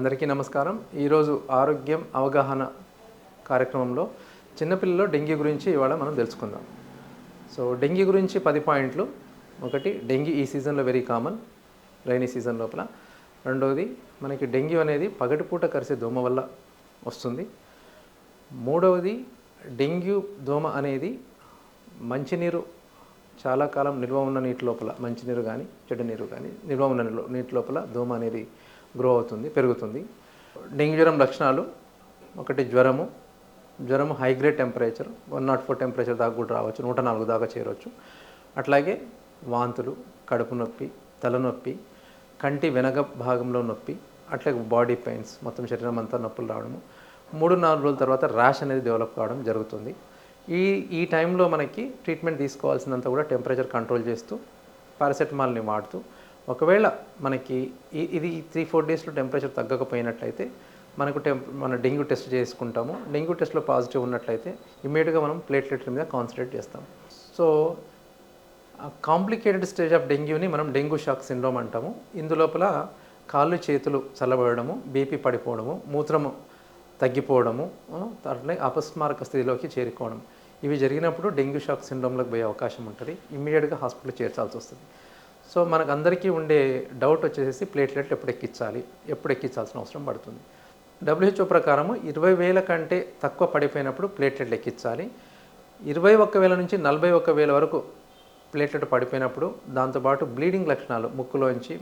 అందరికీ నమస్కారం. ఈరోజు ఆరోగ్యం అవగాహన కార్యక్రమంలో చిన్నపిల్లల్లో డెంగ్యూ గురించి ఇవాళ మనం తెలుసుకుందాం. సో డెంగ్యూ గురించి 10 పాయింట్లు. ఒకటి, డెంగ్యూ ఈ సీజన్లో వెరీ కామన్, రైనీ సీజన్ లోపల. రెండవది, మనకి డెంగ్యూ అనేది పగటిపూట కరిసే దోమ వల్ల వస్తుంది. మూడవది, డెంగ్యూ దోమ అనేది మంచినీరు చాలా కాలం నిల్వ ఉన్న నీటి లోపల, మంచినీరు కానీ చెడ్డ నీరు కానీ నిల్వ ఉన్న నీటి లోపల దోమ అనేది గ్రో అవుతుంది, పెరుగుతుంది. డెంగ్యూ జ్వరం లక్షణాలు: ఒకటి, జ్వరము హై గ్రేడ్ టెంపరేచర్ 104 టెంపరేచర్ దాకా కూడా రావచ్చు, 104 దాకా చేరవచ్చు. అట్లాగే వాంతులు, కడుపు నొప్పి, తలనొప్పి, కంటి వెనక భాగంలో నొప్పి, అట్లాగే బాడీ పెయిన్స్, మొత్తం శరీరం అంతా నొప్పులు రావడము. 3-4 రోజుల తర్వాత ర్యాష్ అనేది డెవలప్ కావడం జరుగుతుంది. ఈ టైంలో మనకి ట్రీట్మెంట్ తీసుకోవాల్సినంత కూడా టెంపరేచర్ కంట్రోల్ చేస్తూ పారాసెటమాల్ని వాడుతూ, ఒకవేళ మనకి ఇది 3-4 డేస్లో టెంపరేచర్ తగ్గకపోయినట్లయితే మన డెంగ్యూ టెస్ట్ చేసుకుంటాము. డెంగ్యూ టెస్ట్లో పాజిటివ్ ఉన్నట్లయితే ఇమీడియట్గా మనం ప్లేట్లెట్ల మీద కాన్సన్ట్రేట్ చేస్తాం. సో కాంప్లికేటెడ్ స్టేజ్ ఆఫ్ డెంగ్యూని మనం డెంగ్యూ షాక్ సిండ్రోమ్ అంటాము. ఇందులోపల కాళ్ళు చేతులు చల్లబడము, బీపీ పడిపోవడము, మూత్రము తగ్గిపోవడము, అట్లే అపస్మారక స్థితిలోకి చేరుకోవడం, ఇవి జరిగినప్పుడు డెంగ్యూ షాక్ సిండ్రోమ్లోకి పోయే అవకాశం ఉంటుంది. ఇమ్మీడియట్గా హాస్పిటల్ చేర్చాల్సి వస్తుంది. సో మనకు అందరికీ ఉండే డౌట్ వచ్చేసి ప్లేట్లెట్లు ఎప్పుడు ఎక్కించాల్సిన అవసరం పడుతుంది. WHO ప్రకారము 20,000 కంటే తక్కువ పడిపోయినప్పుడు ప్లేట్లెట్లు ఎక్కించాలి. 21,000 నుంచి 41,000 వరకు ప్లేట్లెట్ పడిపోయినప్పుడు, దాంతోపాటు బ్లీడింగ్ లక్షణాలు, ముక్కులోంచి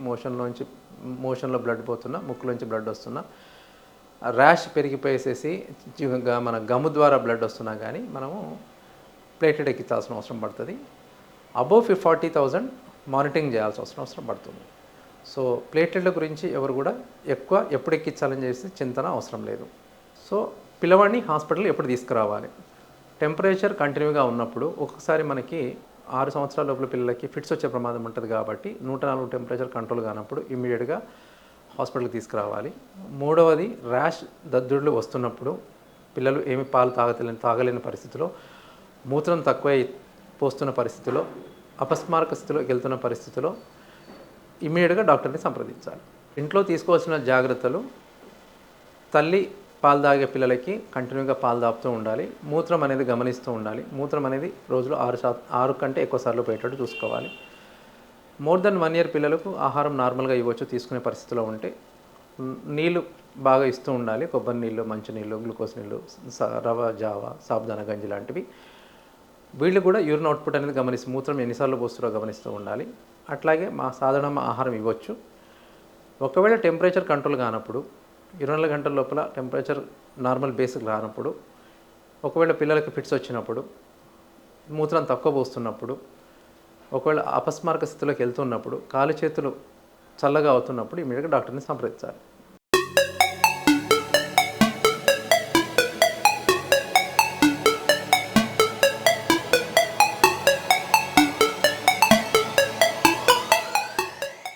మోషన్లో బ్లడ్ పోతున్నా, ముక్కులోంచి బ్లడ్ వస్తున్నా, ర్యాష్ పెరిగిపోయేసేసి మన గమ్ము ద్వారా బ్లడ్ వస్తున్నా కానీ మనము ప్లేట్లెట్ ఎక్కించాల్సిన అవసరం పడుతుంది. అబోవ్ 40,000 మానిటరింగ్ చేయాల్సిన అవసరం పడుతుంది. సో ప్లేట్లెట్ల గురించి ఎవరు కూడా ఎప్పుడు ఎక్కించాలని చేసి చింతన అవసరం లేదు. సో పిల్లవాడిని హాస్పిటల్ ఎప్పుడు తీసుకురావాలి? టెంపరేచర్ కంటిన్యూగా ఉన్నప్పుడు, ఒక్కొక్కసారి మనకి 6 సంవత్సరాల లోపల పిల్లలకి ఫిట్స్ వచ్చే ప్రమాదం ఉంటుంది కాబట్టి 104 టెంపరేచర్ కంట్రోల్ కానప్పుడు ఇమ్మీడియట్గా హాస్పిటల్కి తీసుకురావాలి. మూడవది, ర్యాష్ దద్దుర్లు వస్తున్నప్పుడు, పిల్లలు ఏమి పాలు తాగలేని పరిస్థితిలో, మూత్రం తక్కువ పోస్తున్న పరిస్థితిలో, అపస్మారక స్థితిలోకి వెళ్తున్న పరిస్థితిలో ఇమ్మీడియట్గా డాక్టర్ని సంప్రదించాలి. ఇంట్లో తీసుకోవాల్సిన జాగ్రత్తలు: తల్లి పాలు తాగే పిల్లలకి కంటిన్యూగా పాలు తాపుతూ ఉండాలి. మూత్రం అనేది గమనిస్తూ ఉండాలి. మూత్రం అనేది రోజులో 6 కంటే ఎక్కువ సార్లు పోయేటట్టు చూసుకోవాలి. మోర్ దెన్ 1 year పిల్లలకు ఆహారం నార్మల్గా ఇవ్వచ్చు తీసుకునే పరిస్థితిలో ఉంటే. నీళ్ళు బాగా ఇస్తూ ఉండాలి. కొబ్బరి నీళ్ళు, మంచినీళ్ళు, గ్లూకోజ్ నీళ్ళు, రవ జావ, సాబుదానా గంజి లాంటివి. వీళ్ళు కూడా యూరిన్ అవుట్పుట్ అనేది మూత్రం ఎన్నిసార్లు పోస్తారో గమనిస్తూ ఉండాలి. అట్లాగే సాధారణ ఆహారం ఇవ్వచ్చు. ఒకవేళ టెంపరేచర్ కంట్రోల్ కానప్పుడు, 24 గంటల లోపల టెంపరేచర్ నార్మల్ బేసిక్ రానప్పుడు, ఒకవేళ పిల్లలకి ఫిట్స్ వచ్చినప్పుడు, మూత్రం తక్కువ పోస్తున్నప్పుడు, ఒకవేళ అపస్మారక స్థితిలోకి వెళ్తున్నప్పుడు, కాలు చేతులు చల్లగా అవుతున్నప్పుడు ఇమీడియట్గా డాక్టర్ని సంప్రదించాలి.